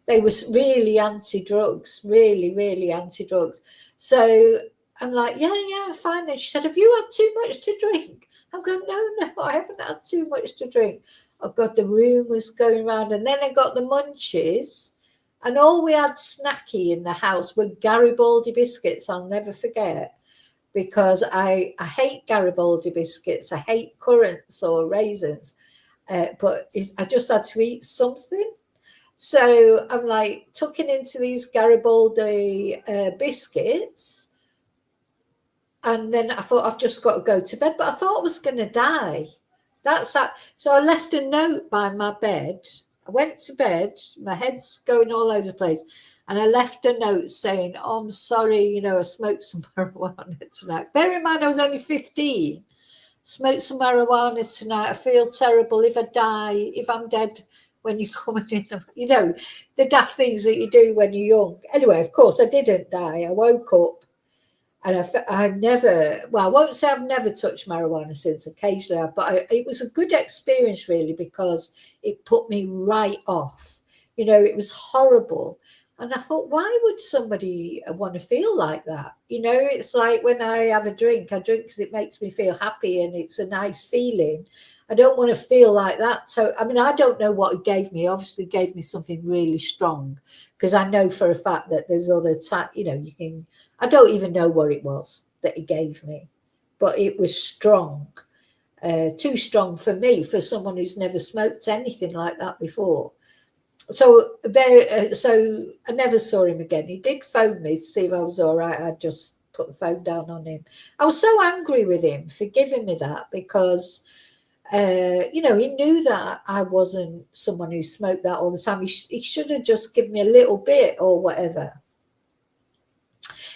They were really anti-drugs, really, really anti-drugs. So I'm like, yeah, I'm fine. And she said, have you had too much to drink? I'm going, no, I haven't had too much to drink. Oh God, the room was going round. And then I got the munchies, and all we had snacky in the house were Garibaldi biscuits. I'll never forget, because I hate Garibaldi biscuits. I hate currants or raisins, but I just had to eat something. So I'm like tucking into these Garibaldi biscuits. And then I thought, I've just got to go to bed. But I thought I was going to die. That's that. So I left a note by my bed. I went to bed. My head's going all over the place. And I left a note saying, oh, I'm sorry, you know, I smoked some marijuana tonight. Bear in mind, I was only 15. Smoked some marijuana tonight. I feel terrible. If I die, if I'm dead when you're coming in, you know, the daft things that you do when you're young. Anyway, of course, I didn't die. I woke up. And I've never, well, I won't say I've never touched marijuana since, occasionally I have, but it was a good experience, really, because it put me right off. You know, it was horrible. And I thought, why would somebody want to feel like that? You know, it's like when I have a drink, I drink because it makes me feel happy and it's a nice feeling. I don't want to feel like that. So, I mean, I don't know what it gave me. Obviously, it gave me something really strong, because I know for a fact that there's other you know, you can, I don't even know what it was that it gave me, but it was strong, too strong for me, for someone who's never smoked anything like that before. So I never saw him again. He did phone me to see if I was all right. I just put the phone down on him. I was so angry with him for giving me that, because you know, he knew that I wasn't someone who smoked that all the time. He should have just given me a little bit or whatever.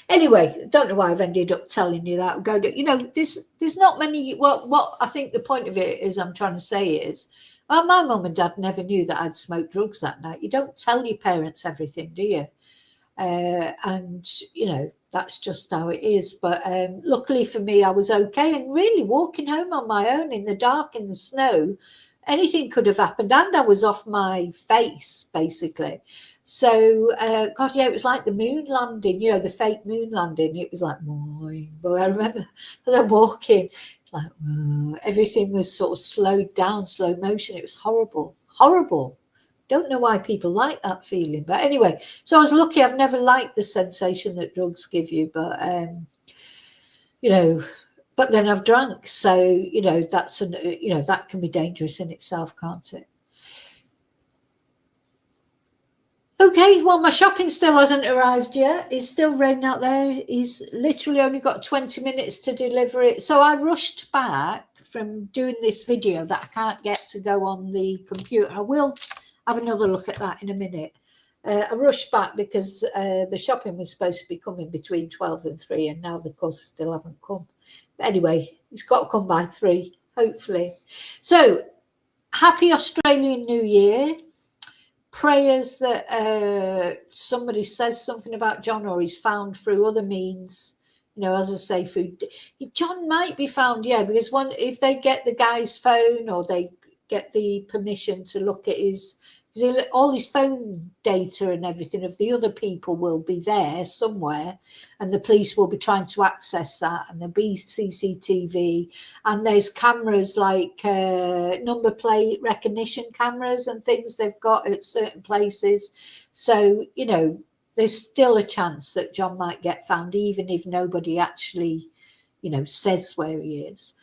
Anyway, don't know why I've ended up telling you that. You know, there's not many. Well, what I think the point of it is, I'm trying to say is, well, my mum and dad never knew that I'd smoked drugs that night. You don't tell your parents everything, do you? And you know, that's just how it is. But luckily for me, I was okay. And really, walking home on my own in the dark, in the snow, anything could have happened, and I was off my face, basically. So, God, yeah, it was like the moon landing, you know, the fake moon landing. It was like, but I remember as I'm walking, like, everything was sort of slowed down, slow motion. It was horrible, horrible. Don't know why people like that feeling. But anyway, so I was lucky. I've never liked the sensation that drugs give you, but, you know, but then I've drank. So, you know, you know, that can be dangerous in itself, can't it? Okay, well, my shopping still hasn't arrived yet. It's still raining out there. He's literally only got 20 minutes to deliver it. So I rushed back from doing this video that I can't get to go on the computer. I will have another look at that in a minute. I rushed back because the shopping was supposed to be coming between 12 and 3, and now the course still haven't come. But anyway, it's got to come by 3, hopefully. So, happy Australian New Year. Prayers that somebody says something about John, or he's found through other means. You know, as I say, through John might be found, yeah, because if they get the guy's phone, or they get the permission to look at all his phone data and everything of the other people will be there somewhere, and the police will be trying to access that, and there'll be CCTV, and there's cameras like number plate recognition cameras and things they've got at certain places. So, you know, there's still a chance that John might get found, even if nobody actually, you know, says where he is.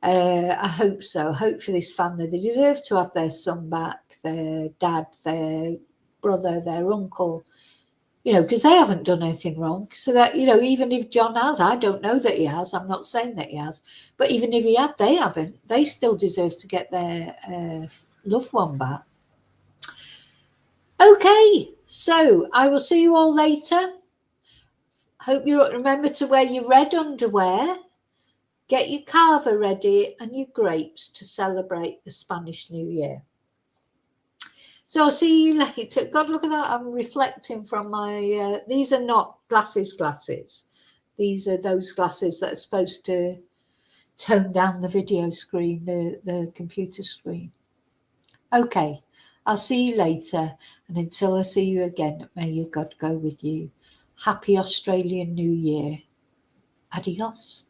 I hope so. I hope for this family. They deserve to have their son back, their dad, their brother, their uncle, because they haven't done anything wrong. So that, even if John has, I don't know that he has. I'm not saying that he has. But even if he had, they haven't. They still deserve to get their loved one back. Okay, so I will see you all later. Hope you remember to wear your red underwear. Get your cava ready and your grapes to celebrate the Spanish New Year. So I'll see you later. God, look at that. I'm reflecting from my, these are not glasses. These are those glasses that are supposed to tone down the video screen, the computer screen. Okay, I'll see you later. And until I see you again, may your God go with you. Happy Australian New Year. Adios.